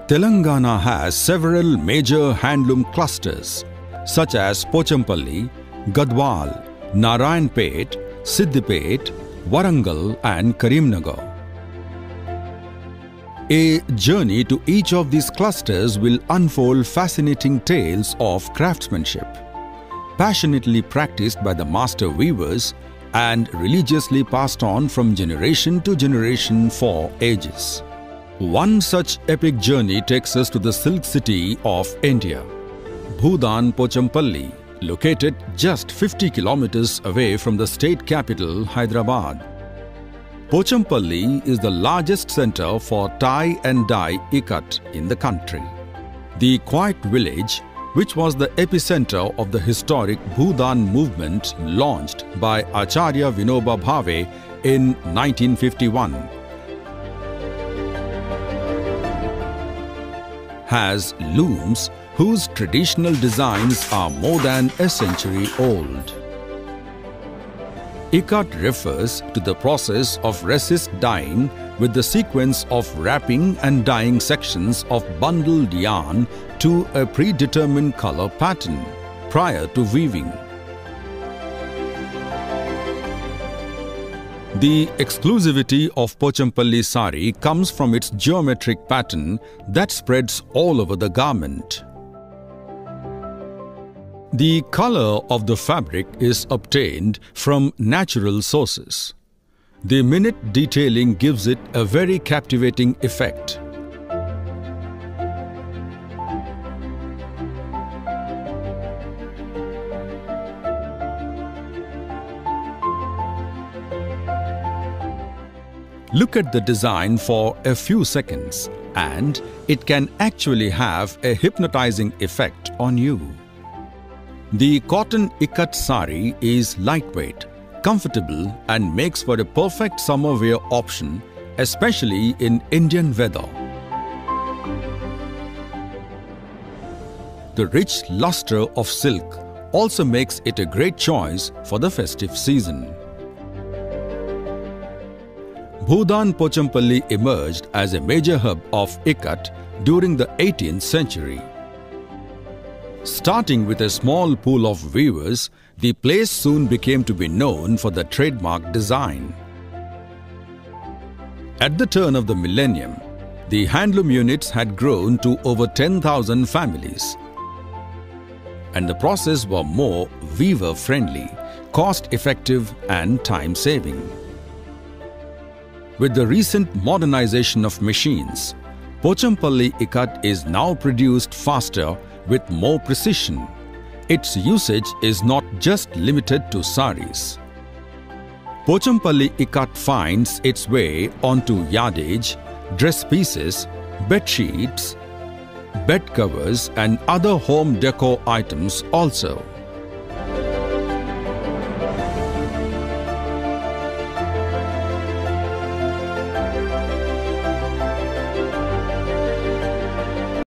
Telangana has several major handloom clusters such as Pochampalli, Gadwal, Narayanpet, Siddipet, Warangal and Karimnagar. A journey to each of these clusters will unfold fascinating tales of craftsmanship, passionately practiced by the master weavers and religiously passed on from generation to generation for ages. One such epic journey takes us to the silk city of India, Bhudan Pochampalli, located just 50 kilometers away from the state capital Hyderabad. Pochampalli is the largest center for tie and dye ikat in the country. The quiet village, which was the epicenter of the historic Bhudan movement launched by Acharya Vinoba Bhave in 1951, has looms whose traditional designs are more than a century old. Ikat refers to the process of resist dyeing with the sequence of wrapping and dyeing sections of bundled yarn to a predetermined color pattern prior to weaving. The exclusivity of Pochampalli sari comes from its geometric pattern that spreads all over the garment. The color of the fabric is obtained from natural sources. The minute detailing gives it a very captivating effect. Look at the design for a few seconds and it can actually have a hypnotizing effect on you. The cotton ikat sari is lightweight, comfortable and makes for a perfect summer wear option, especially in Indian weather. The rich luster of silk also makes it a great choice for the festive season. Bhudan Pochampalli emerged as a major hub of ikat during the 18th century. Starting with a small pool of weavers, the place soon became to be known for the trademark design. At the turn of the millennium, the handloom units had grown to over 10,000 families, and the process was more weaver-friendly, cost-effective and time-saving. With the recent modernization of machines, Pochampalli ikat is now produced faster with more precision. Its usage is not just limited to saris. Pochampalli ikat finds its way onto yardage, dress pieces, bed sheets, bed covers and other home decor items also.